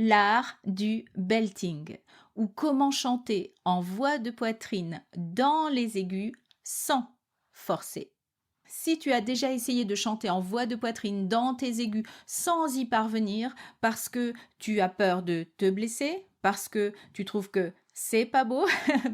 l'art du belting, ou comment chanter en voix de poitrine dans les aigus sans forcer. Si tu as déjà essayé de chanter en voix de poitrine dans tes aigus sans y parvenir parce que tu as peur de te blesser, parce que tu trouves que c'est pas beau,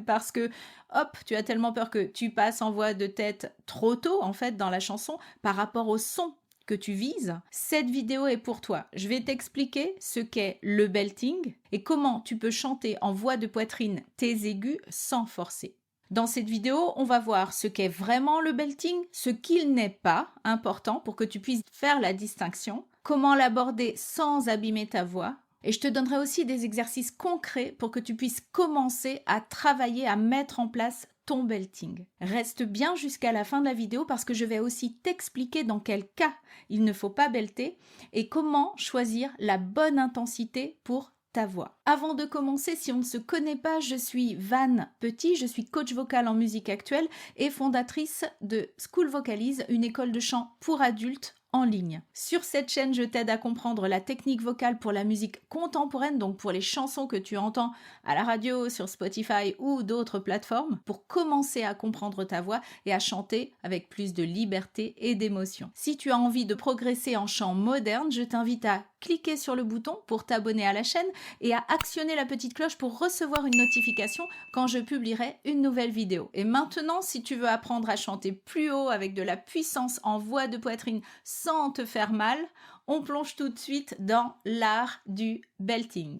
parce que hop, tu as tellement peur que tu passes en voix de tête trop tôt en fait dans la chanson par rapport au son que tu vises, cette vidéo est pour toi. Je vais t'expliquer ce qu'est le belting et comment tu peux chanter en voix de poitrine tes aigus sans forcer. Dans cette vidéo, on va voir ce qu'est vraiment le belting, ce qu'il n'est pas, important pour que tu puisses faire la distinction, comment l'aborder sans abîmer ta voix, et je te donnerai aussi des exercices concrets pour que tu puisses commencer à travailler, à mettre en place ton belting. Reste bien jusqu'à la fin de la vidéo parce que je vais aussi t'expliquer dans quel cas il ne faut pas belter et comment choisir la bonne intensité pour ta voix. Avant de commencer, si on ne se connaît pas, je suis Van Petit, je suis coach vocal en musique actuelle et fondatrice de School Vocalize, une école de chant pour adultes en ligne. Sur cette chaîne, je t'aide à comprendre la technique vocale pour la musique contemporaine, donc pour les chansons que tu entends à la radio, sur Spotify ou d'autres plateformes, pour commencer à comprendre ta voix et à chanter avec plus de liberté et d'émotion. Si tu as envie de progresser en chant moderne, je t'invite à cliquer sur le bouton pour t'abonner à la chaîne et à actionner la petite cloche pour recevoir une notification quand je publierai une nouvelle vidéo. Et maintenant, si tu veux apprendre à chanter plus haut avec de la puissance en voix de poitrine sans te faire mal, on plonge tout de suite dans l'art du belting.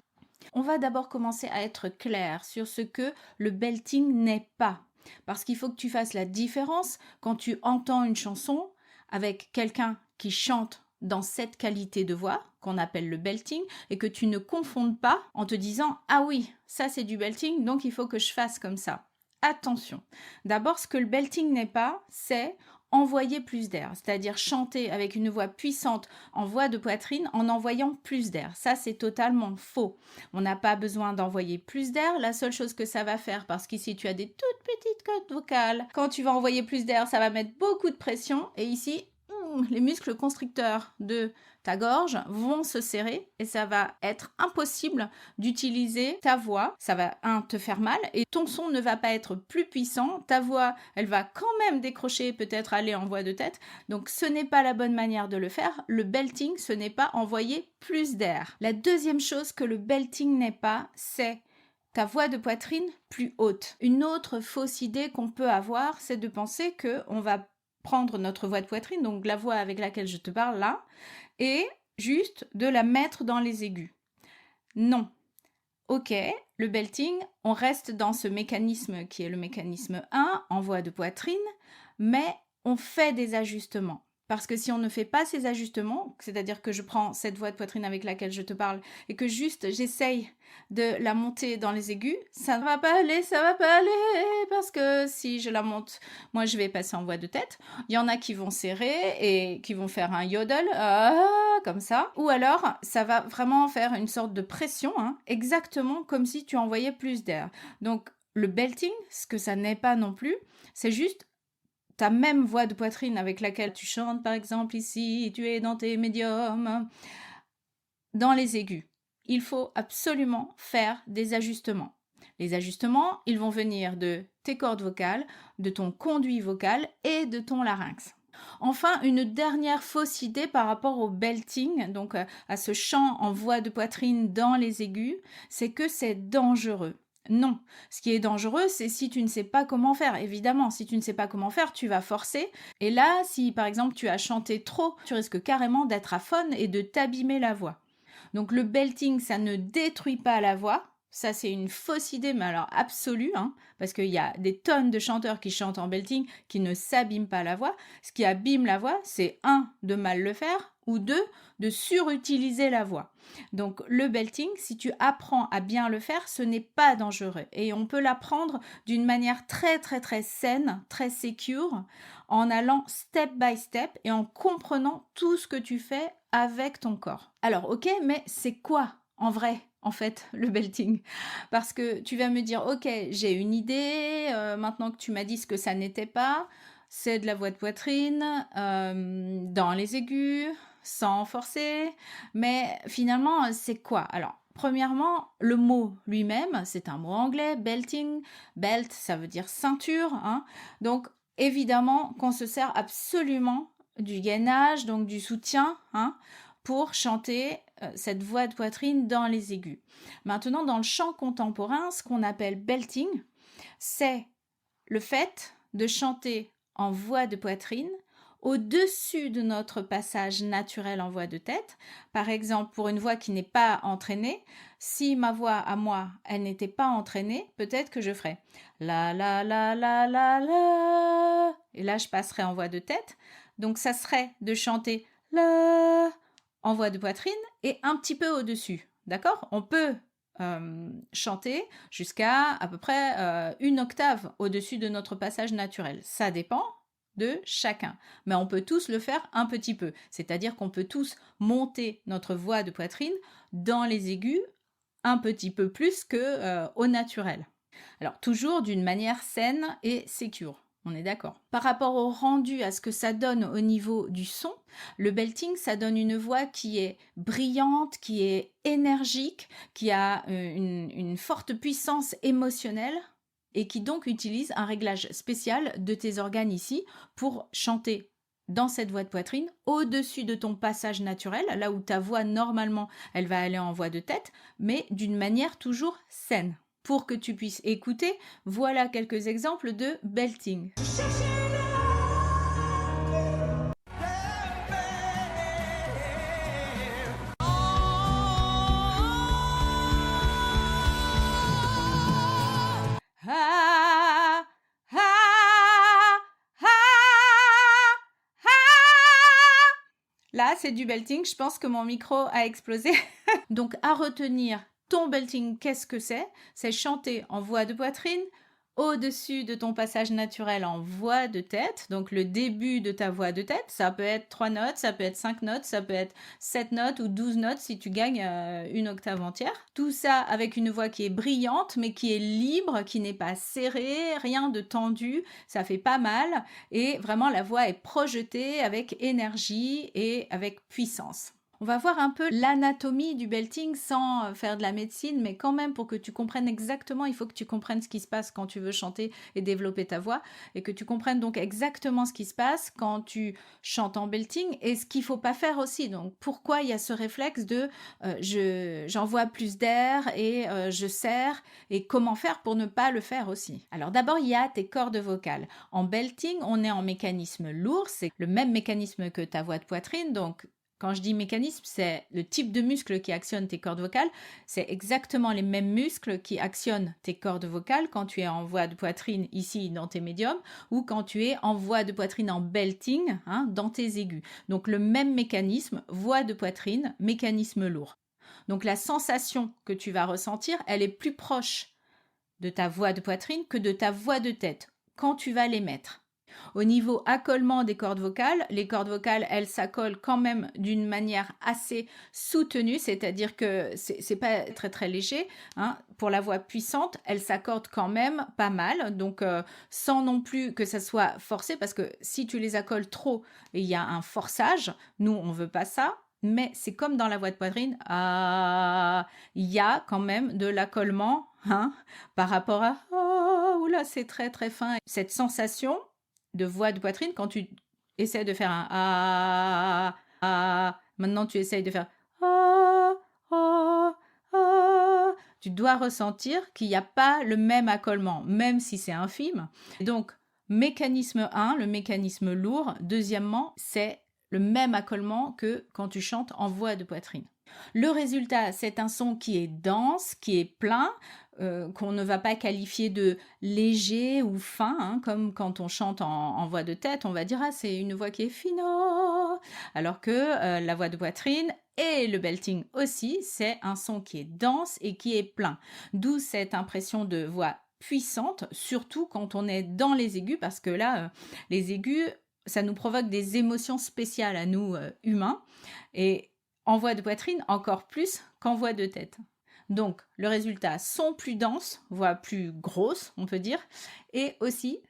On va d'abord commencer à être clair sur ce que le belting n'est pas. Parce qu'il faut que tu fasses la différence quand tu entends une chanson avec quelqu'un qui chante dans cette qualité de voix, qu'on appelle le belting, et que tu ne confondes pas en te disant « Ah oui, ça c'est du belting, donc il faut que je fasse comme ça ». Attention, d'abord ce que le belting n'est pas, c'est envoyer plus d'air, c'est-à-dire chanter avec une voix puissante en voix de poitrine en envoyant plus d'air. Ça, c'est totalement faux. On n'a pas besoin d'envoyer plus d'air. La seule chose que ça va faire, parce qu'ici, tu as des toutes petites cordes vocales, quand tu vas envoyer plus d'air, ça va mettre beaucoup de pression. Et ici, les muscles constricteurs de ta gorge vont se serrer et ça va être impossible d'utiliser ta voix. Ça va, te faire mal et ton son ne va pas être plus puissant. Ta voix, elle va quand même décrocher, peut-être aller en voix de tête. Donc, ce n'est pas la bonne manière de le faire. Le belting, ce n'est pas envoyer plus d'air. La deuxième chose que le belting n'est pas, c'est ta voix de poitrine plus haute. Une autre fausse idée qu'on peut avoir, c'est de penser qu'on va prendre notre voix de poitrine, donc la voix avec laquelle je te parle là, et juste de la mettre dans les aigus. Non. Ok, le belting, on reste dans ce mécanisme qui est le mécanisme 1, en voix de poitrine, mais on fait des ajustements. Parce que si on ne fait pas ces ajustements, c'est-à-dire que je prends cette voix de poitrine avec laquelle je te parle et que juste j'essaye de la monter dans les aigus, ça ne va pas aller, parce que si je la monte, moi je vais passer en voix de tête. Il y en a qui vont serrer et qui vont faire un yodel, comme ça. Ou alors, ça va vraiment faire une sorte de pression, exactement comme si tu envoyais plus d'air. Donc, le belting, ce que ça n'est pas non plus, c'est juste ta même voix de poitrine avec laquelle tu chantes, par exemple ici, tu es dans tes médiums, dans les aigus. Il faut absolument faire des ajustements. Les ajustements, ils vont venir de tes cordes vocales, de ton conduit vocal et de ton larynx. Enfin, une dernière fausse idée par rapport au belting, donc à ce chant en voix de poitrine dans les aigus, c'est que c'est dangereux. Non, ce qui est dangereux, c'est si tu ne sais pas comment faire. Évidemment, si tu ne sais pas comment faire, tu vas forcer. Et là, si par exemple tu as chanté trop, tu risques carrément d'être aphone et de t'abîmer la voix. Donc le belting, ça ne détruit pas la voix. Ça, c'est une fausse idée, mais alors absolue, parce qu'il y a des tonnes de chanteurs qui chantent en belting qui ne s'abîment pas la voix. Ce qui abîme la voix, c'est 1, de mal le faire, ou 2, de surutiliser la voix. Donc le belting, si tu apprends à bien le faire, ce n'est pas dangereux. Et on peut l'apprendre d'une manière très très très saine, très secure, en allant step by step et en comprenant tout ce que tu fais avec ton corps. Alors ok, mais c'est quoi en vrai, en fait, le belting? Parce que tu vas me dire, ok, j'ai une idée, maintenant que tu m'as dit ce que ça n'était pas, c'est de la voix de poitrine, dans les aigus, sans forcer, mais finalement, c'est quoi? Alors, premièrement, le mot lui-même, c'est un mot anglais, belting. Belt, ça veut dire ceinture, hein. Donc, évidemment qu'on se sert absolument du gainage, donc du soutien, hein, pour chanter cette voix de poitrine dans les aigus. Maintenant, dans le chant contemporain, ce qu'on appelle belting, c'est le fait de chanter en voix de poitrine au-dessus de notre passage naturel en voix de tête. Par exemple, pour une voix qui n'est pas entraînée, si ma voix à moi, elle n'était pas entraînée, peut-être que je ferais la la la la la la, et là je passerai en voix de tête. Donc ça serait de chanter la en voix de poitrine et un petit peu au-dessus. D'accord? On peut chanter jusqu'à à peu près une octave au-dessus de notre passage naturel. Ça dépend de chacun. Mais on peut tous le faire un petit peu. C'est-à-dire qu'on peut tous monter notre voix de poitrine dans les aigus un petit peu plus que au naturel. Alors, toujours d'une manière saine et sécure. On est d'accord. Par rapport au rendu, à ce que ça donne au niveau du son, le belting, ça donne une voix qui est brillante, qui est énergique, qui a une forte puissance émotionnelle et qui donc utilise un réglage spécial de tes organes ici pour chanter dans cette voix de poitrine au-dessus de ton passage naturel, là où ta voix normalement elle va aller en voix de tête, mais d'une manière toujours saine. Pour que tu puisses écouter, voilà quelques exemples de belting. Ah, ah, ah, ah. Là, c'est du belting. Je pense que mon micro a explosé. Donc, à retenir, ton belting, qu'est-ce que c'est? C'est chanter en voix de poitrine au-dessus de ton passage naturel en voix de tête. Donc, le début de ta voix de tête, ça peut être 3 notes, ça peut être 5 notes, ça peut être 7 notes ou 12 notes si tu gagnes une octave entière. Tout ça avec une voix qui est brillante, mais qui est libre, qui n'est pas serrée, rien de tendu. Ça fait pas mal. Et vraiment, la voix est projetée avec énergie et avec puissance. On va voir un peu l'anatomie du belting sans faire de la médecine, mais quand même pour que tu comprennes exactement, il faut que tu comprennes ce qui se passe quand tu veux chanter et développer ta voix, et que tu comprennes donc exactement ce qui se passe quand tu chantes en belting et ce qu'il ne faut pas faire aussi. Donc pourquoi il y a ce réflexe de j'envoie plus d'air et je serre, et comment faire pour ne pas le faire aussi. Alors d'abord, il y a tes cordes vocales. En belting, on est en mécanisme lourd, c'est le même mécanisme que ta voix de poitrine, donc quand je dis mécanisme, c'est le type de muscle qui actionne tes cordes vocales. C'est exactement les mêmes muscles qui actionnent tes cordes vocales quand tu es en voix de poitrine ici dans tes médiums ou quand tu es en voix de poitrine en belting, hein, dans tes aigus. Donc le même mécanisme, voix de poitrine, mécanisme lourd. Donc la sensation que tu vas ressentir, elle est plus proche de ta voix de poitrine que de ta voix de tête quand tu vas l'émettre. Au niveau accolement des cordes vocales, les cordes vocales, elles s'accolent quand même d'une manière assez soutenue, c'est-à-dire que c'est pas très très léger, hein. Pour la voix puissante, elles s'accordent quand même pas mal, donc sans non plus que ça soit forcé, parce que si tu les accoles trop, il y a un forçage. Nous, on veut pas ça. Mais c'est comme dans la voix de poitrine, il y a quand même de l'accollement, hein, par rapport à oula, c'est très très fin. Cette sensation de voix de poitrine, quand tu essaies de faire un maintenant tu essayes de faire tu dois ressentir qu'il n'y a pas le même accolement, même si c'est infime. Donc, mécanisme 1, le mécanisme lourd. Deuxièmement, c'est le même accolement que quand tu chantes en voix de poitrine. Le résultat, c'est un son qui est dense, qui est plein, qu'on ne va pas qualifier de léger ou fin, hein, comme quand on chante en voix de tête, on va dire c'est une voix qui est fine, alors que la voix de poitrine et le belting aussi, c'est un son qui est dense et qui est plein. D'où cette impression de voix puissante, surtout quand on est dans les aigus, parce que là, les aigus, ça nous provoque des émotions spéciales à nous, humains, et en voix de poitrine encore plus qu'en voix de tête. Donc, le résultat, son plus dense, voix plus grosse, on peut dire, et aussi,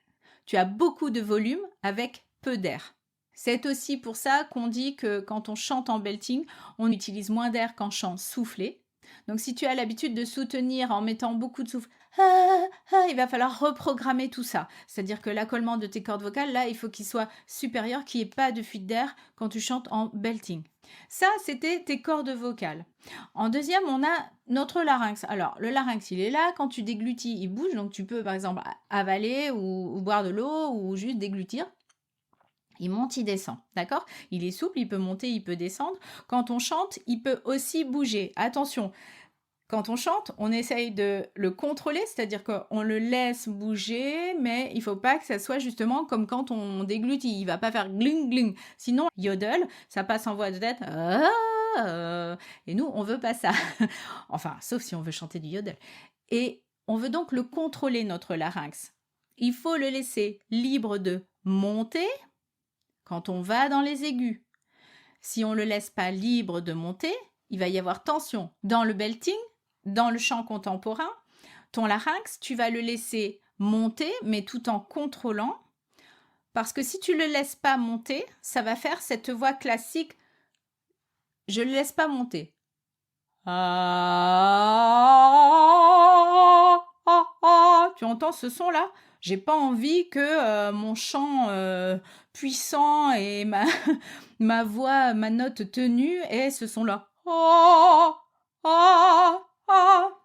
tu as beaucoup de volume avec peu d'air. C'est aussi pour ça qu'on dit que quand on chante en belting, on utilise moins d'air qu'en chant soufflé, Donc, si tu as l'habitude de soutenir en mettant beaucoup de souffle, il va falloir reprogrammer tout ça. C'est-à-dire que l'accollement de tes cordes vocales, là, il faut qu'il soit supérieur, qu'il n'y ait pas de fuite d'air quand tu chantes en belting. Ça, c'était tes cordes vocales. En deuxième, on a notre larynx. Alors, le larynx, il est là. Quand tu déglutis, il bouge. Donc, tu peux, par exemple, avaler ou boire de l'eau ou juste déglutir. Il monte, il descend, d'accord? Il est souple, il peut monter, il peut descendre. Quand on chante, il peut aussi bouger. Attention, quand on chante, on essaye de le contrôler, c'est-à-dire qu'on le laisse bouger, mais il ne faut pas que ça soit justement comme quand on déglutit. Il ne va pas faire gling gling. Sinon, yodel, ça passe en voix de tête. Et nous, on ne veut pas ça. Enfin, sauf si on veut chanter du yodel. Et on veut donc le contrôler, notre larynx. Il faut le laisser libre de monter quand on va dans les aigus. Si on ne le laisse pas libre de monter, il va y avoir tension. Dans le belting, dans le chant contemporain, ton larynx, tu vas le laisser monter, mais tout en contrôlant. Parce que si tu ne le laisses pas monter, ça va faire cette voix classique. Je ne le laisse pas monter. Tu entends ce son-là? J'ai pas envie que mon chant puissant et ma voix, ma note tenue ait ce son-là.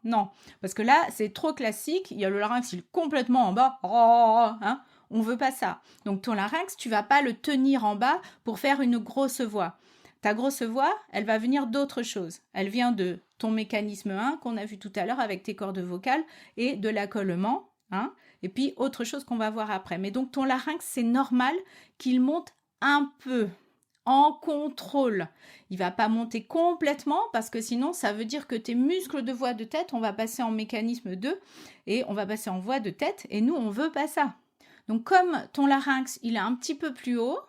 Non, parce que là, c'est trop classique. Il y a le larynx, il est complètement en bas. Hein? On veut pas ça. Donc ton larynx, tu vas pas le tenir en bas pour faire une grosse voix. Ta grosse voix, elle va venir d'autre chose. Elle vient de ton mécanisme 1 qu'on a vu tout à l'heure avec tes cordes vocales et de l'accollement. Hein, et puis autre chose qu'on va voir après. Mais donc ton larynx, c'est normal qu'il monte un peu en contrôle. Il va pas monter complètement parce que sinon ça veut dire que tes muscles de voix de tête, on va passer en mécanisme 2 et on va passer en voix de tête et nous on veut pas ça. Donc comme ton larynx, il est un petit peu plus haut,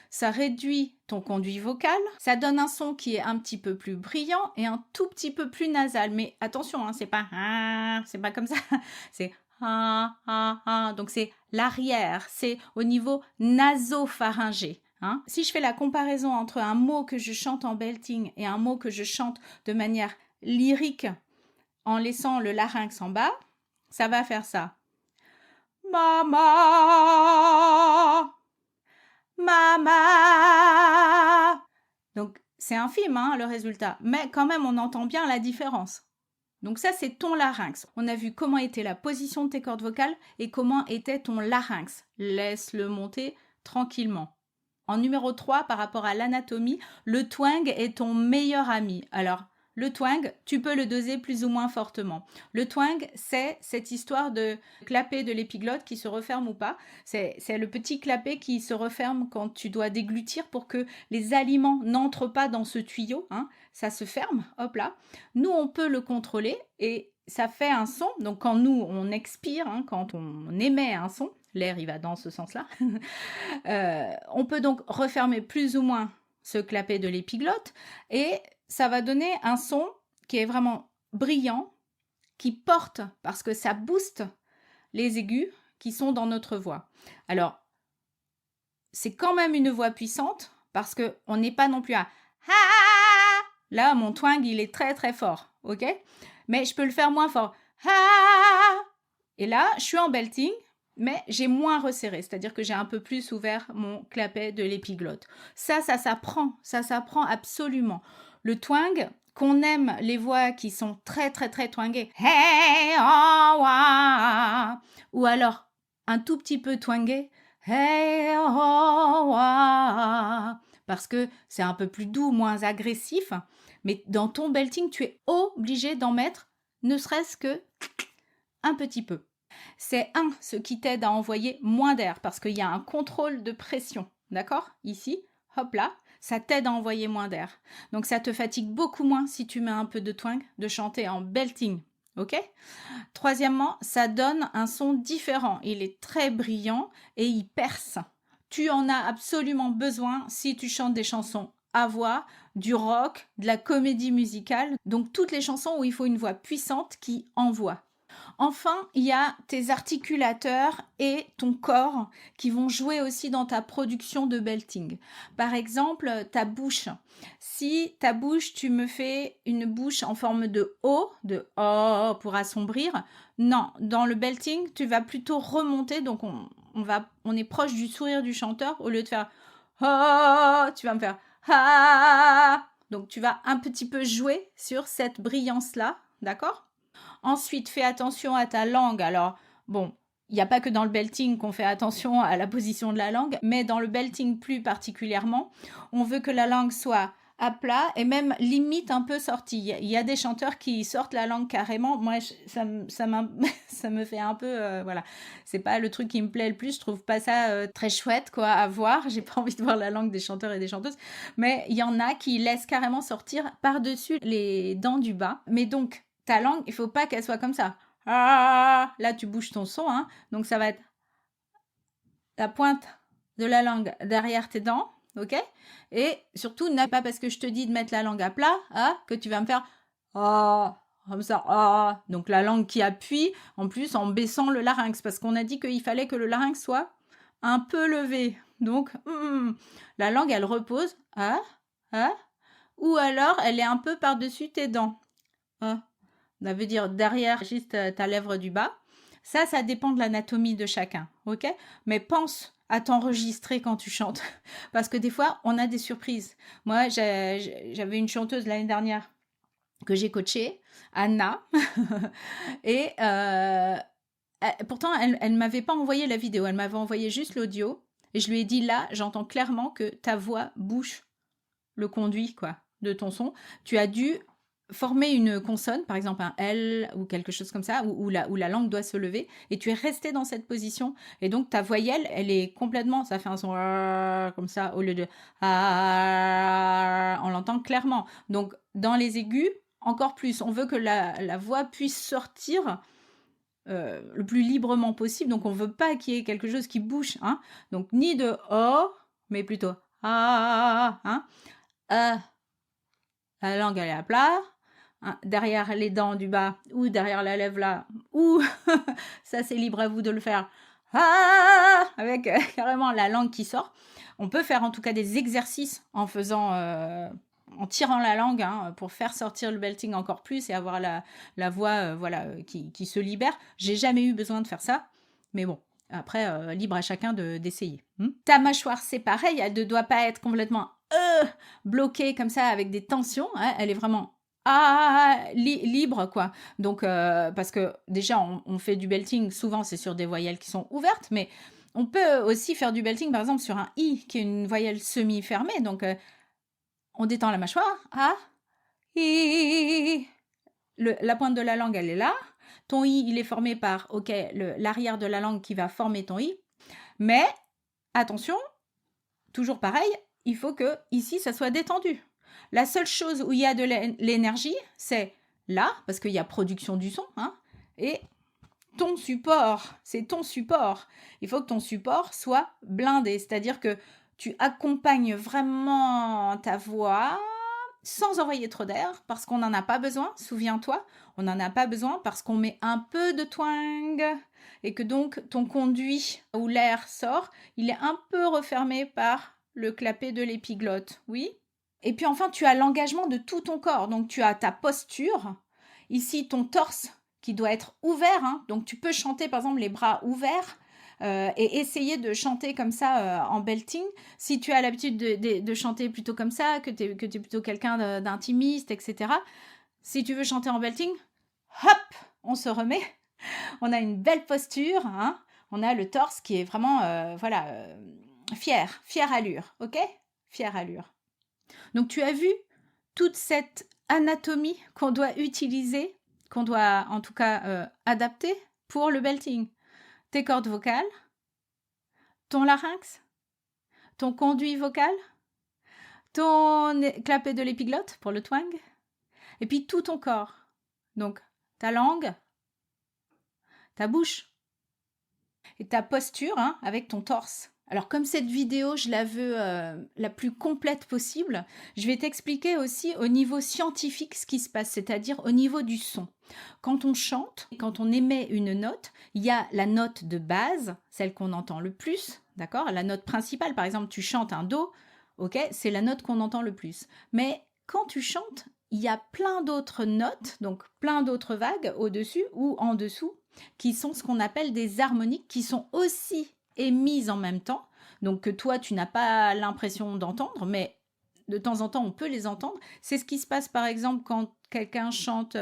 ça réduit ton conduit vocal, ça donne un son qui est un petit peu plus brillant et un tout petit peu plus nasal. Mais attention, hein, c'est pas comme ça, c'est donc c'est l'arrière, c'est au niveau nasopharyngé. Hein. Si je fais la comparaison entre un mot que je chante en belting et un mot que je chante de manière lyrique en laissant le larynx en bas, ça va faire ça. Mama, mama. Donc c'est infime hein, le résultat, mais quand même on entend bien la différence. Donc ça, c'est ton larynx. On a vu comment était la position de tes cordes vocales et comment était ton larynx. Laisse-le monter tranquillement. En numéro 3, par rapport à l'anatomie, le twang est ton meilleur ami. Alors, le twang, tu peux le doser plus ou moins fortement. Le twang, c'est cette histoire de clapet de l'épiglotte qui se referme ou pas. C'est le petit clapet qui se referme quand tu dois déglutir pour que les aliments n'entrent pas dans ce tuyau. Hein. Ça se ferme, hop là. Nous, on peut le contrôler et ça fait un son. Donc, quand nous, on expire, hein, quand on émet un son, l'air, il va dans ce sens-là. On peut donc refermer plus ou moins ce clapet de l'épiglotte et ça va donner un son qui est vraiment brillant, qui porte parce que ça booste les aigus qui sont dans notre voix. Alors, c'est quand même une voix puissante parce qu'on n'est pas non plus à ha. Là, mon twang, il est très très fort, ok? Mais je peux le faire moins fort. Ha. Et là, je suis en belting, mais j'ai moins resserré, c'est-à-dire que j'ai un peu plus ouvert mon clapet de l'épiglotte. Ça s'apprend absolument. Le twang, qu'on aime les voix qui sont très très très twangées, hey, oh, wa, ou alors un tout petit peu twangé, hey, oh, wa, parce que c'est un peu plus doux, moins agressif, mais dans ton belting, tu es obligé d'en mettre ne serait-ce que un petit peu. C'est ce qui t'aide à envoyer moins d'air parce qu'il y a un contrôle de pression, d'accord? Ici, hop là, ça t'aide à envoyer moins d'air. Donc ça te fatigue beaucoup moins si tu mets un peu de twang, de chanter en belting, ok? Troisièmement, ça donne un son différent. Il est très brillant et il perce. Tu en as absolument besoin si tu chantes des chansons à voix, du rock, de la comédie musicale, donc toutes les chansons où il faut une voix puissante qui envoie. Enfin, il y a tes articulateurs et ton corps qui vont jouer aussi dans ta production de belting. Par exemple, ta bouche. Si ta bouche, tu me fais une bouche en forme de O pour assombrir, non, dans le belting, tu vas plutôt remonter, donc on est proche du sourire du chanteur, au lieu de faire oh, tu vas me faire ah. Donc tu vas un petit peu jouer sur cette brillance-là, d'accord? Ensuite, fais attention à ta langue. Alors, bon, il n'y a pas que dans le belting qu'on fait attention à la position de la langue, mais dans le belting plus particulièrement, on veut que la langue soit à plat et même limite un peu sortie. Il y a des chanteurs qui sortent la langue carrément. Moi, ça me fait un peu... voilà, c'est pas le truc qui me plaît le plus. Je trouve pas ça très chouette quoi à voir. J'ai pas envie de voir la langue des chanteurs et des chanteuses. Mais il y en a qui laissent carrément sortir par-dessus les dents du bas. Mais donc, ta langue, il faut pas qu'elle soit comme ça. Ah, là, tu bouges ton son, hein. Donc, ça va être la pointe de la langue derrière tes dents, ok? Et surtout, n'a pas parce que je te dis de mettre la langue à plat, hein, que tu vas me faire ah, comme ça, ah. Donc, la langue qui appuie, en plus, en baissant le larynx, parce qu'on a dit qu'il fallait que le larynx soit un peu levé. Donc, la langue, elle repose, ou alors elle est un peu par-dessus tes dents. Ah. Ça veut dire derrière juste ta lèvre du bas. Ça dépend de l'anatomie de chacun, ok? Mais pense à t'enregistrer quand tu chantes. Parce que des fois, on a des surprises. Moi, j'avais une chanteuse l'année dernière que j'ai coachée, Anna. Et pourtant, elle ne m'avait pas envoyé la vidéo, elle m'avait envoyé juste l'audio. Et je lui ai dit, là, j'entends clairement que ta voix bouche le conduit, quoi, de ton son. Tu as dû former une consonne, par exemple un L ou quelque chose comme ça, où la langue doit se lever, et tu es resté dans cette position. Et donc ta voyelle, elle est complètement, ça fait un son comme ça, au lieu de on l'entend clairement. Donc dans les aigus, encore plus, on veut que la voix puisse sortir le plus librement possible, donc on veut pas qu'il y ait quelque chose qui bouge, hein. Donc ni de O, mais plutôt hein. La langue elle est à plat, hein, derrière les dents du bas ou derrière la lèvre là, ou ça c'est libre à vous de le faire avec carrément la langue qui sort. On peut faire en tout cas des exercices en faisant en tirant la langue, hein, pour faire sortir le belting encore plus et avoir la voix voilà qui se libère. J'ai jamais eu besoin de faire ça, mais bon. Après, libre à chacun d'essayer. Ta mâchoire, c'est pareil, elle ne doit pas être complètement bloquée comme ça avec des tensions, hein, elle est vraiment libre, quoi. Donc, parce que déjà, on fait du belting, souvent c'est sur des voyelles qui sont ouvertes, mais on peut aussi faire du belting, par exemple, sur un I, qui est une voyelle semi-fermée. Donc, on détend la mâchoire, I. La pointe de la langue, elle est là. Ton I, il est formé par, ok, l'arrière de la langue qui va former ton I. Mais, attention, toujours pareil, il faut que ici, ça soit détendu. La seule chose où il y a de l'énergie, c'est là, parce qu'il y a production du son, hein, et ton support, c'est ton support. Il faut que ton support soit blindé, c'est-à-dire que tu accompagnes vraiment ta voix sans envoyer trop d'air, parce qu'on n'en a pas besoin, souviens-toi, on n'en a pas besoin parce qu'on met un peu de twang, et que donc ton conduit où l'air sort, il est un peu refermé par le clapet de l'épiglotte, oui. Et puis enfin, tu as l'engagement de tout ton corps, donc tu as ta posture, ici ton torse qui doit être ouvert, hein, donc tu peux chanter par exemple les bras ouverts, et essayer de chanter comme ça en belting. Si tu as l'habitude de chanter plutôt comme ça, que tu es plutôt quelqu'un d'intimiste, etc. Si tu veux chanter en belting, hop, on se remet. On a une belle posture, hein. On a le torse qui est vraiment, voilà, fière allure, ok? Fière allure. Donc tu as vu toute cette anatomie qu'on doit utiliser, qu'on doit en tout cas adapter pour le belting. Tes cordes vocales, ton larynx, ton conduit vocal, ton clapet de l'épiglotte pour le twang, et puis tout ton corps. Donc ta langue, ta bouche et ta posture, hein, avec ton torse. Alors comme cette vidéo, je la veux la plus complète possible, je vais t'expliquer aussi au niveau scientifique ce qui se passe, c'est-à-dire au niveau du son. Quand on chante, quand on émet une note, il y a la note de base, celle qu'on entend le plus, d'accord? La note principale, par exemple, tu chantes un do, ok? C'est la note qu'on entend le plus. Mais quand tu chantes, il y a plein d'autres notes, donc plein d'autres vagues au-dessus ou en dessous, qui sont ce qu'on appelle des harmoniques, qui sont aussi émises en même temps, donc que toi tu n'as pas l'impression d'entendre, mais de temps en temps on peut les entendre. C'est ce qui se passe par exemple quand quelqu'un chante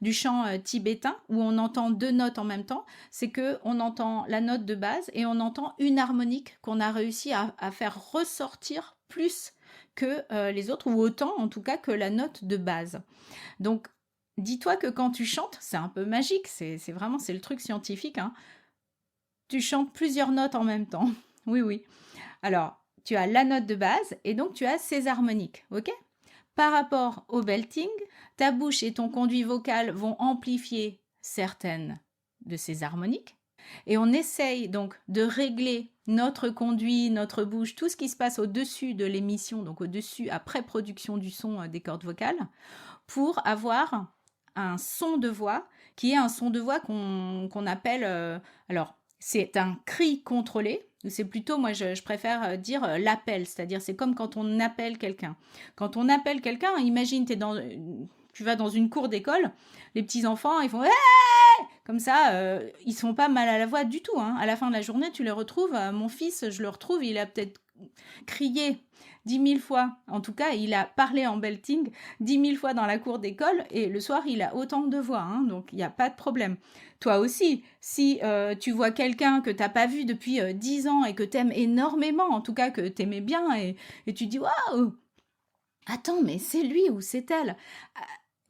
du chant tibétain, où on entend deux notes en même temps, c'est que on entend la note de base et on entend une harmonique qu'on a réussi à faire ressortir plus que les autres, ou autant en tout cas que la note de base. Donc dis-toi que quand tu chantes, c'est un peu magique, c'est vraiment, c'est le truc scientifique, hein. Tu chantes plusieurs notes en même temps. Oui, oui. Alors, tu as la note de base et donc tu as ces harmoniques, ok? Par rapport au belting, ta bouche et ton conduit vocal vont amplifier certaines de ces harmoniques. Et on essaye donc de régler notre conduit, notre bouche, tout ce qui se passe au-dessus de l'émission, donc au-dessus, après production du son des cordes vocales, pour avoir un son de voix qui est un son de voix qu'on appelle, alors c'est un cri contrôlé, c'est plutôt, moi je préfère dire l'appel, c'est-à-dire c'est comme quand on appelle quelqu'un. Quand on appelle quelqu'un, imagine tu vas dans une cour d'école, les petits enfants, ils font hey! Comme ça, ils sont pas mal à la voix du tout, hein. À la fin de la journée, tu les retrouves. Mon fils, je le retrouve, il a peut-être crié 10 000 fois, en tout cas, il a parlé en belting 10 000 fois dans la cour d'école, et le soir, il a autant de voix, hein, donc il n'y a pas de problème. Toi aussi, si tu vois quelqu'un que tu n'as pas vu depuis 10 ans et que tu aimes énormément, en tout cas que tu aimais bien, et tu dis « Waouh, attends, mais c'est lui ou c'est elle ?»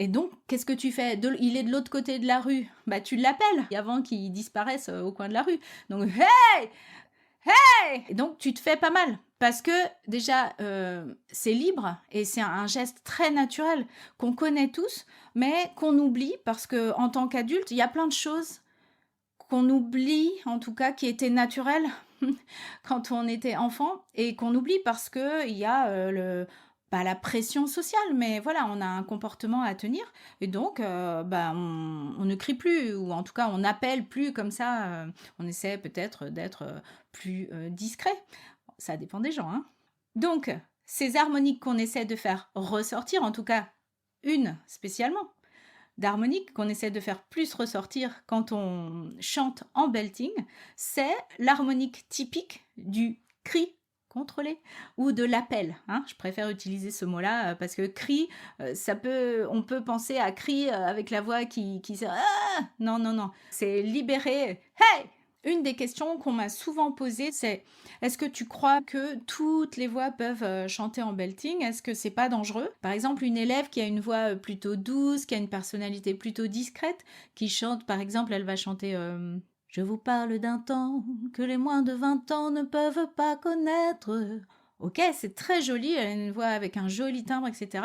Et donc, qu'est-ce que tu fais? Il est de l'autre côté de la rue. Bah, tu l'appelles avant qu'il disparaisse au coin de la rue. Donc, hey! Hey! Et donc, tu te fais pas mal. Parce que déjà, c'est libre et c'est un geste très naturel qu'on connaît tous, mais qu'on oublie parce que en tant qu'adulte, il y a plein de choses qu'on oublie, en tout cas, qui étaient naturelles quand on était enfant, et qu'on oublie parce que il y a pas la pression sociale, mais voilà, on a un comportement à tenir, et donc on ne crie plus, ou en tout cas on n'appelle plus comme ça, on essaie peut-être d'être plus discret, ça dépend des gens, hein. Donc, ces harmoniques qu'on essaie de faire ressortir, en tout cas une spécialement, d'harmonique qu'on essaie de faire plus ressortir quand on chante en belting, c'est l'harmonique typique du cri contrôlé ou de l'appel, hein. Je préfère utiliser ce mot-là parce que cri, on peut penser à cri avec la voix qui ah! Non, non, non, c'est libérer. Hey! Une des questions qu'on m'a souvent posées, c'est: est-ce que tu crois que toutes les voix peuvent chanter en belting? Est-ce que c'est pas dangereux? Par exemple, une élève qui a une voix plutôt douce, qui a une personnalité plutôt discrète, qui chante, par exemple, elle va chanter Je vous parle d'un temps que les moins de 20 ans ne peuvent pas connaître. Ok, c'est très joli, elle a une voix avec un joli timbre, etc.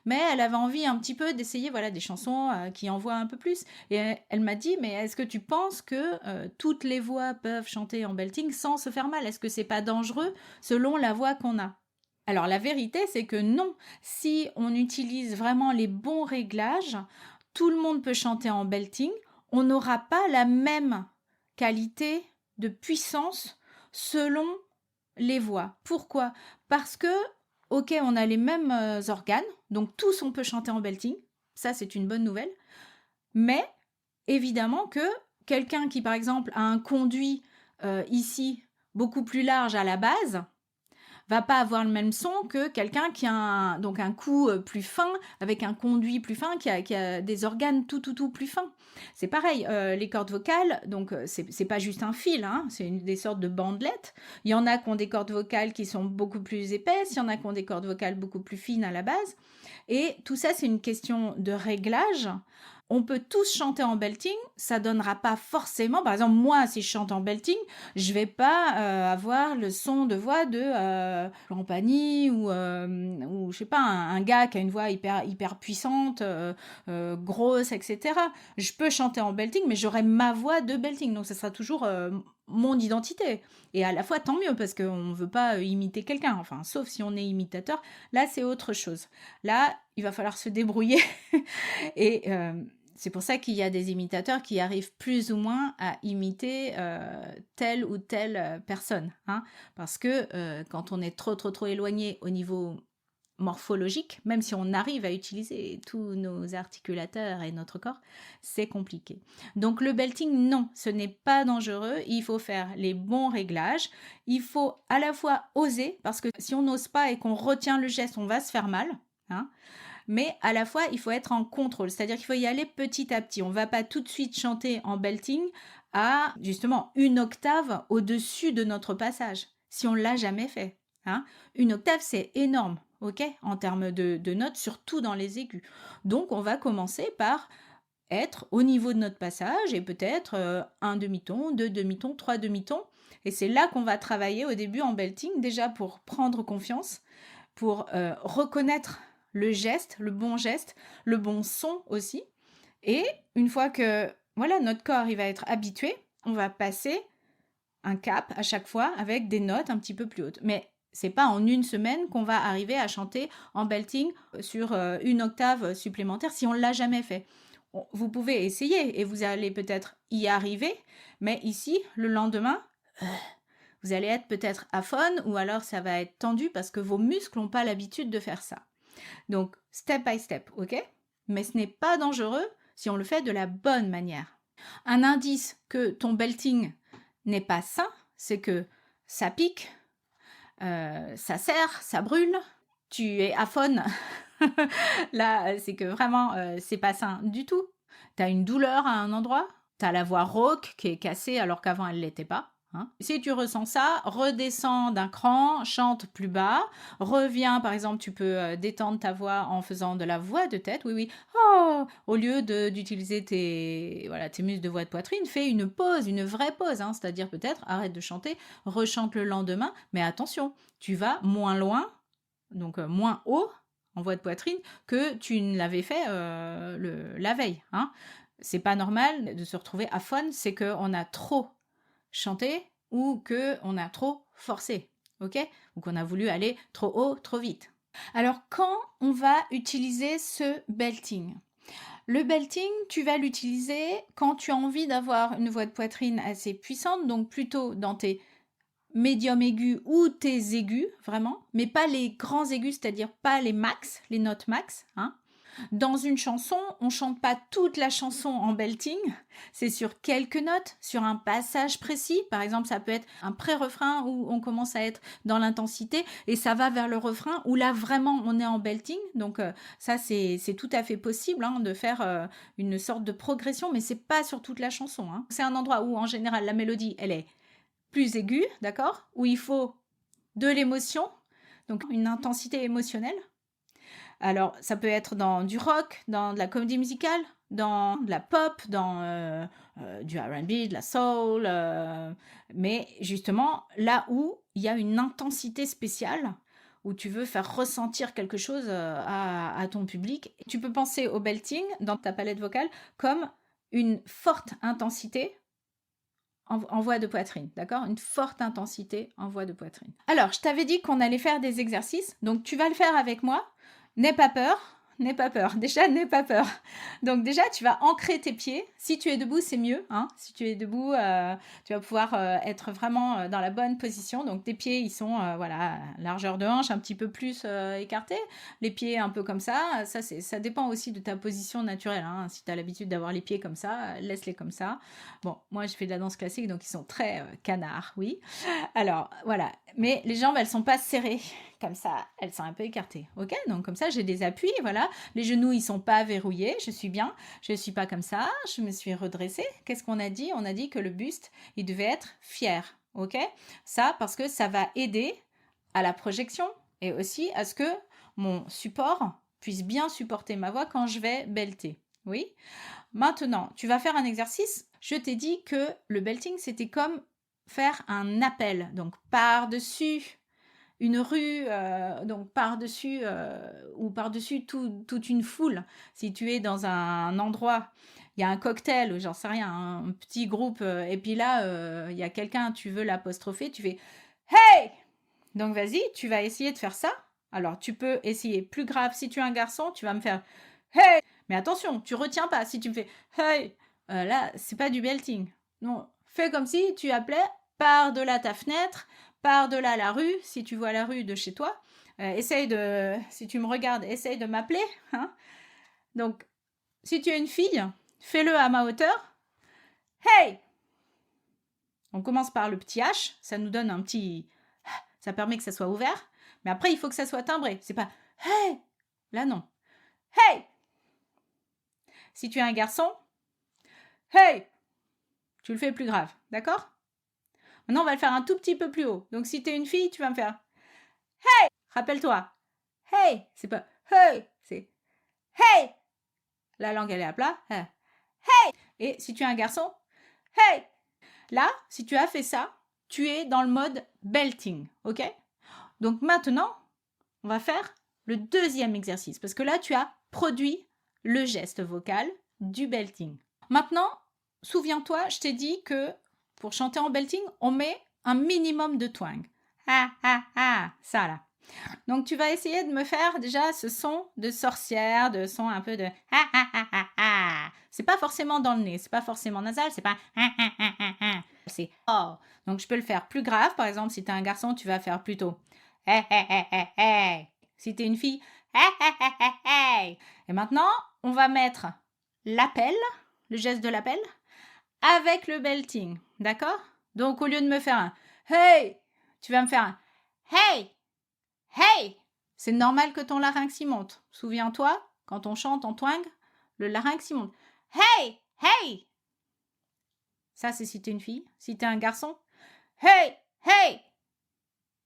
Mais elle avait envie un petit peu d'essayer, voilà, des chansons qui envoient un peu plus. Et elle m'a dit, mais est-ce que tu penses que toutes les voix peuvent chanter en belting sans se faire mal? Est-ce que c'est pas dangereux selon la voix qu'on a? Alors la vérité, c'est que non. Si on utilise vraiment les bons réglages, tout le monde peut chanter en belting. On n'aura pas la même qualité de puissance selon les voix. Pourquoi? Parce que, ok, on a les mêmes organes, donc tous on peut chanter en belting, ça c'est une bonne nouvelle, mais évidemment que quelqu'un qui par exemple a un conduit ici beaucoup plus large à la base, va pas avoir le même son que quelqu'un qui a donc un cou plus fin, avec un conduit plus fin, qui a des organes tout plus fins. C'est pareil, les cordes vocales, donc c'est pas juste un fil, hein, c'est des sortes de bandelettes. Il y en a qui ont des cordes vocales qui sont beaucoup plus épaisses, il y en a qui ont des cordes vocales beaucoup plus fines à la base. Et tout ça, c'est une question de réglage. On peut tous chanter en belting, ça donnera pas forcément, par exemple moi si je chante en belting, je vais pas avoir le son de voix de Laurent Pagny ou je sais pas, un gars qui a une voix hyper puissante, grosse, etc. Je peux chanter en belting, mais j'aurai ma voix de belting, donc ça sera toujours mon identité. Et à la fois, tant mieux, parce qu'on ne veut pas imiter quelqu'un, enfin, sauf si on est imitateur. Là, c'est autre chose. Là, il va falloir se débrouiller. Et c'est pour ça qu'il y a des imitateurs qui arrivent plus ou moins à imiter telle ou telle personne. Hein, parce que quand on est trop éloigné au niveau morphologique, même si on arrive à utiliser tous nos articulateurs et notre corps, c'est compliqué. Donc le belting, non, ce n'est pas dangereux. Il faut faire les bons réglages. Il faut à la fois oser, parce que si on n'ose pas et qu'on retient le geste, on va se faire mal. Hein, mais à la fois, il faut être en contrôle, c'est-à-dire qu'il faut y aller petit à petit. On ne va pas tout de suite chanter en belting à justement une octave au-dessus de notre passage, si on ne l'a jamais fait. Hein. Une octave, c'est énorme, ok, en termes de notes, surtout dans les aigus. Donc, on va commencer par être au niveau de notre passage et peut-être un demi-ton, deux demi-tons, trois demi-tons. Et c'est là qu'on va travailler au début en belting, déjà pour prendre confiance, pour reconnaître le geste, le bon son aussi. Et une fois que voilà, notre corps il va être habitué, on va passer un cap à chaque fois avec des notes un petit peu plus hautes. Mais c'est pas en une semaine qu'on va arriver à chanter en belting sur une octave supplémentaire si on l'a jamais fait. Vous pouvez essayer et vous allez peut-être y arriver, mais ici, le lendemain, vous allez être peut-être aphone ou alors ça va être tendu parce que vos muscles n'ont pas l'habitude de faire ça. Donc, step by step, ok? Mais ce n'est pas dangereux si on le fait de la bonne manière. Un indice que ton belting n'est pas sain, c'est que ça pique, ça serre, ça brûle, tu es aphone. Là, c'est que vraiment, c'est pas sain du tout. Tu as une douleur à un endroit, tu as la voix rauque qui est cassée alors qu'avant elle ne l'était pas. Hein. Si tu ressens ça, redescends d'un cran, chante plus bas, reviens, par exemple, tu peux détendre ta voix en faisant de la voix de tête, oui, oh, au lieu d'utiliser tes muscles de voix de poitrine, fais une pause, une vraie pause, hein, c'est-à-dire peut-être arrête de chanter, rechante le lendemain, mais attention, tu vas moins loin, donc moins haut, en voix de poitrine, que tu ne l'avais fait la veille. Hein. C'est pas normal de se retrouver aphone, c'est qu'on a trop chanté ou qu'on a trop forcé, ok? Ou qu'on a voulu aller trop haut, trop vite. Alors, quand on va utiliser ce belting? Le belting, tu vas l'utiliser quand tu as envie d'avoir une voix de poitrine assez puissante, donc plutôt dans tes médium aigus ou tes aigus, vraiment, mais pas les grands aigus, c'est-à-dire pas les max, les notes max. Hein. Dans une chanson, on chante pas toute la chanson en belting, c'est sur quelques notes, sur un passage précis. Par exemple, ça peut être un pré-refrain où on commence à être dans l'intensité et ça va vers le refrain où là vraiment on est en belting. Donc ça c'est tout à fait possible hein, de faire une sorte de progression, mais c'est pas sur toute la chanson. Hein. C'est un endroit où en général la mélodie elle est plus aiguë, d'accord, où il faut de l'émotion, donc une intensité émotionnelle. Alors, ça peut être dans du rock, dans de la comédie musicale, dans de la pop, dans du R&B, de la soul, mais justement là où il y a une intensité spéciale, où tu veux faire ressentir quelque chose à ton public. Tu peux penser au belting dans ta palette vocale comme une forte intensité en voix de poitrine, d'accord? Une forte intensité en voix de poitrine. Alors, je t'avais dit qu'on allait faire des exercices, donc tu vas le faire avec moi. N'aie pas peur, n'aie pas peur. Déjà, n'aie pas peur. Donc déjà, tu vas ancrer tes pieds. Si tu es debout, c'est mieux. Hein. Si tu es debout, tu vas pouvoir être vraiment dans la bonne position. Donc tes pieds, ils sont voilà, largeur de hanche, un petit peu plus écartés. Les pieds un peu comme ça. Ça dépend aussi de ta position naturelle. Hein. Si tu as l'habitude d'avoir les pieds comme ça, laisse-les comme ça. Bon, moi, je fais de la danse classique, donc ils sont très canards, oui. Alors, voilà. Mais les jambes, elles sont pas serrées comme ça, elles sont un peu écartées. Ok, donc comme ça, j'ai des appuis, voilà. Les genoux, ils sont pas verrouillés, je suis bien. Je suis pas comme ça, je me suis redressée. Qu'est-ce qu'on a dit? On a dit que le buste, il devait être fier. Ok, ça parce que ça va aider à la projection et aussi à ce que mon support puisse bien supporter ma voix quand je vais belter. Oui. Maintenant, tu vas faire un exercice. Je t'ai dit que le belting, c'était comme faire un appel. Donc, par-dessus une rue, donc par-dessus ou par-dessus toute une foule. Si tu es dans un endroit, il y a un cocktail, ou j'en sais rien, un petit groupe, et puis là, il y a quelqu'un, tu veux l'apostropher, tu fais « Hey !» Donc vas-y, tu vas essayer de faire ça. Alors, tu peux essayer plus grave. Si tu es un garçon, tu vas me faire « Hey !» Mais attention, tu retiens pas. Si tu me fais « Hey !» là, c'est pas du belting. Non, fais comme si tu appelais par-delà ta fenêtre, par-delà la rue, si tu vois la rue de chez toi. Si tu me regardes, essaye de m'appeler. Hein. Donc, si tu es une fille, fais-le à ma hauteur. Hey! On commence par le petit H, ça nous donne un petit... Ça permet que ça soit ouvert. Mais après, il faut que ça soit timbré. C'est pas Hey! Là, non. Hey! Si tu es un garçon, Hey! Tu le fais plus grave, d'accord? Maintenant, on va le faire un tout petit peu plus haut. Donc, si tu es une fille, tu vas me faire Hey! Rappelle-toi. Hey! C'est pas Hey! C'est Hey! La langue, elle est à plat. Hey! Et si tu es un garçon, Hey! Là, si tu as fait ça, tu es dans le mode belting, ok? Donc maintenant, on va faire le deuxième exercice parce que là, tu as produit le geste vocal du belting. Maintenant, souviens-toi, je t'ai dit que pour chanter en belting, on met un minimum de twang. Ah, ah, ah, ça là. Donc tu vas essayer de me faire déjà ce son de sorcière, de son un peu de ah, ah, ah, ah, ah. C'est pas forcément dans le nez, c'est pas forcément nasal, c'est pas ah, ah, ah, ah, ah. C'est oh. Donc je peux le faire plus grave, par exemple, si tu es un garçon, tu vas faire plutôt hey, hey, hey, hey, hey. Si tu es une fille, hey, hey, hey, hey, hey. Et maintenant, on va mettre l'appel, le geste de l'appel, avec le belting, d'accord? Donc au lieu de me faire un hey, tu vas me faire un hey, hey. C'est normal que ton larynx y monte. Souviens-toi, quand on chante en twang, le larynx y monte. Hey, hey. Ça, c'est si t'es une fille. Si t'es un garçon, hey, hey.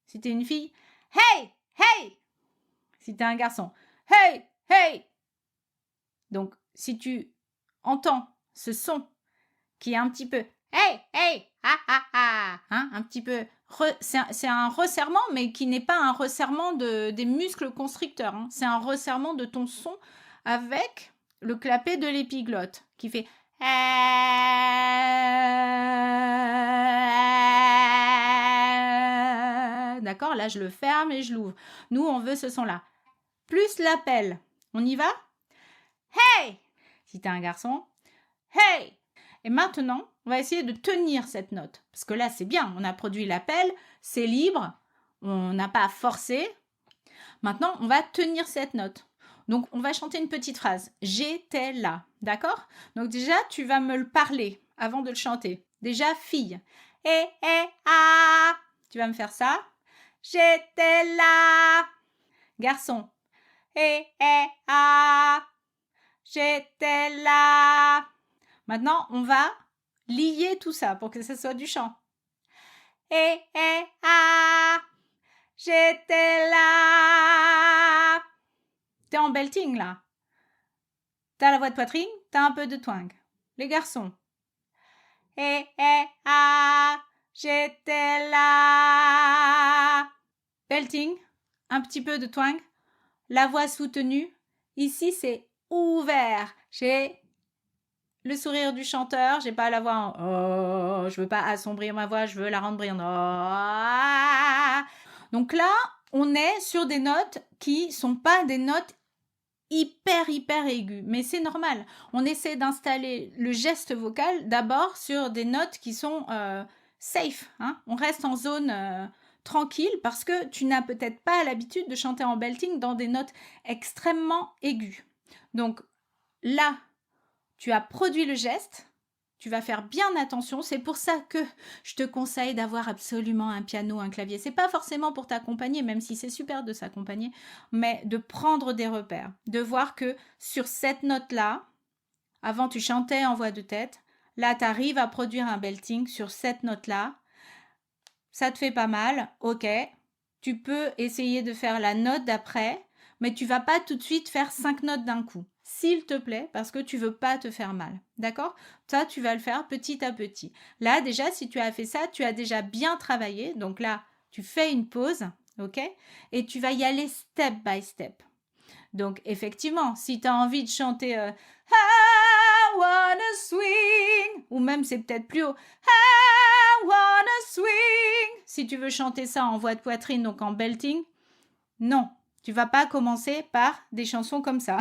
Si t'es une fille, hey, hey. Si t'es un garçon, hey, hey. Donc, si tu entends ce son qui est un petit peu hey, hey, ha, ha, ha, hein, un petit peu, c'est un resserrement, mais qui n'est pas un resserrement des muscles constricteurs. Hein. C'est un resserrement de ton son avec le clapet de l'épiglotte qui fait d'accord, là je le ferme et je l'ouvre. Nous, on veut ce son-là. Plus l'appel. On y va? Hey! Si t'es un garçon, hey! Et maintenant, on va essayer de tenir cette note. Parce que là, c'est bien, on a produit l'appel, c'est libre, on n'a pas forcé. Maintenant, on va tenir cette note. Donc, on va chanter une petite phrase. J'étais là, d'accord? Donc déjà, tu vas me le parler avant de le chanter. Déjà, fille. Ah. Tu vas me faire ça. J'étais là. Garçon. Ah. J'étais là. Maintenant, on va lier tout ça pour que ce soit du chant. Ah. J'étais là. T'es en belting là. T'as la voix de poitrine, t'as un peu de twang. Les garçons. Ah. J'étais là. Belting, un petit peu de twang. La voix soutenue. Ici, c'est ouvert. J'ai le sourire du chanteur. J'ai pas la voix en oh. Je veux pas assombrir ma voix. Je veux la rendre brillante. Oh. Donc là, on est sur des notes qui sont pas des notes hyper aiguës. Mais c'est normal. On essaie d'installer le geste vocal d'abord sur des notes qui sont safe. Hein. On reste en zone... tranquille parce que tu n'as peut-être pas l'habitude de chanter en belting dans des notes extrêmement aiguës. Donc là, tu as produit le geste, tu vas faire bien attention. C'est pour ça que je te conseille d'avoir absolument un piano, un clavier. C'est pas forcément pour t'accompagner, même si c'est super de s'accompagner, mais de prendre des repères, de voir que sur cette note-là, avant tu chantais en voix de tête, là tu arrives à produire un belting sur cette note-là. Ça te fait pas mal, ok. Tu peux essayer de faire la note d'après, mais tu vas pas tout de suite faire 5 notes d'un coup. S'il te plaît, parce que tu veux pas te faire mal. D'accord? Ça, tu vas le faire petit à petit. Là, déjà, si tu as fait ça, tu as déjà bien travaillé. Donc là, tu fais une pause, ok? Et tu vas y aller step by step. Donc, effectivement, si tu as envie de chanter I I wanna swing. Ou même c'est peut-être plus haut. I wanna swing. Si tu veux chanter ça en voix de poitrine, donc en belting, non, tu vas pas commencer par des chansons comme ça.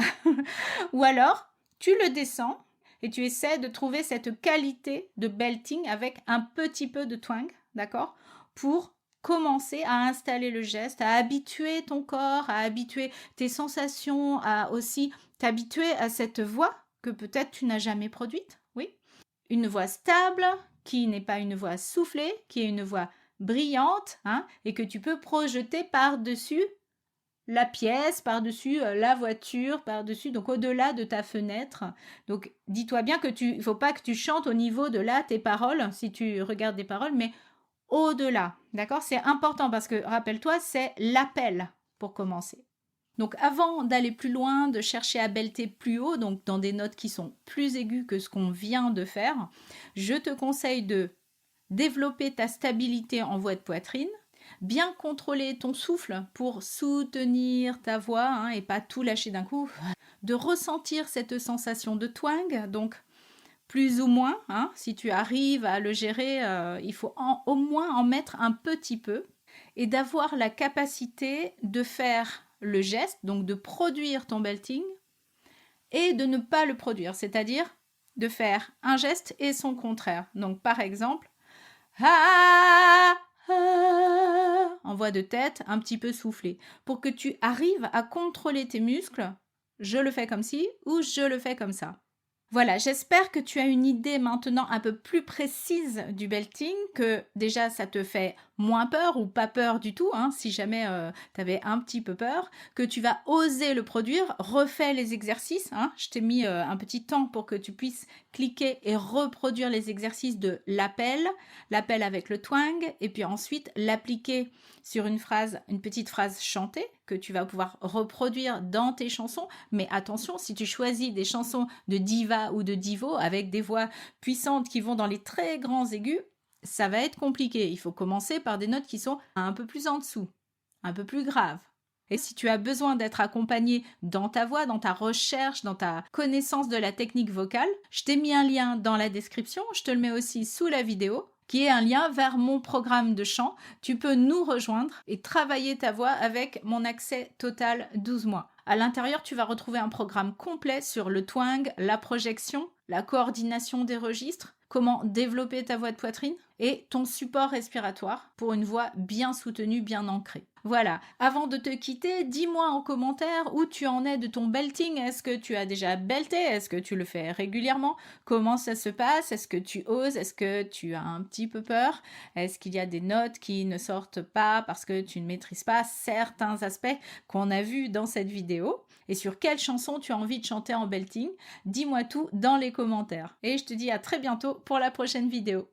Ou alors, tu le descends et tu essaies de trouver cette qualité de belting avec un petit peu de twang, d'accord? Pour commencer à installer le geste, à habituer ton corps, à habituer tes sensations, à aussi t'habituer à cette voix que peut-être tu n'as jamais produite, oui. Une voix stable, qui n'est pas une voix soufflée, qui est une voix brillante, hein, et que tu peux projeter par-dessus la pièce, par-dessus la voiture, par-dessus, donc au-delà de ta fenêtre. Donc dis-toi bien que il ne faut pas que tu chantes au niveau de là tes paroles, si tu regardes des paroles, mais au-delà, d'accord? C'est important parce que, rappelle-toi, c'est l'appel pour commencer. Donc avant d'aller plus loin, de chercher à belter plus haut, donc dans des notes qui sont plus aiguës que ce qu'on vient de faire, je te conseille de développer ta stabilité en voix de poitrine, bien contrôler ton souffle pour soutenir ta voix, hein, et pas tout lâcher d'un coup, de ressentir cette sensation de twang, donc plus ou moins, hein, si tu arrives à le gérer, il faut au moins en mettre un petit peu, et d'avoir la capacité de faire le geste, donc de produire ton belting, et de ne pas le produire, c'est-à-dire de faire un geste et son contraire. Donc par exemple, ah, ah, en voix de tête, un petit peu soufflée. Pour que tu arrives à contrôler tes muscles, je le fais comme ci ou je le fais comme ça. Voilà, j'espère que tu as une idée maintenant un peu plus précise du belting, que déjà ça te fait moins peur ou pas peur du tout, hein, si jamais tu avais un petit peu peur, que tu vas oser le produire, refais les exercices, hein, je t'ai mis un petit temps pour que tu puisses cliquer et reproduire les exercices de l'appel avec le twang, et puis ensuite l'appliquer sur une petite phrase chantée que tu vas pouvoir reproduire dans tes chansons. Mais attention, si tu choisis des chansons de diva ou de divo avec des voix puissantes qui vont dans les très grands aigus, ça va être compliqué. Il faut commencer par des notes qui sont un peu plus en dessous, un peu plus graves. Et si tu as besoin d'être accompagné dans ta voix, dans ta recherche, dans ta connaissance de la technique vocale, je t'ai mis un lien dans la description, je te le mets aussi sous la vidéo, qui est un lien vers mon programme de chant. Tu peux nous rejoindre et travailler ta voix avec mon accès total 12 mois. À l'intérieur, tu vas retrouver un programme complet sur le twang, la projection, la coordination des registres, comment développer ta voix de poitrine et ton support respiratoire pour une voix bien soutenue, bien ancrée. Voilà, avant de te quitter, dis-moi en commentaire où tu en es de ton belting. Est-ce que tu as déjà belté? Est-ce que tu le fais régulièrement? Comment ça se passe? Est-ce que tu oses? Est-ce que tu as un petit peu peur? Est-ce qu'il y a des notes qui ne sortent pas parce que tu ne maîtrises pas certains aspects qu'on a vus dans cette vidéo? Et sur quelle chanson tu as envie de chanter en belting? Dis-moi tout dans les commentaires. Et je te dis à très bientôt pour la prochaine vidéo.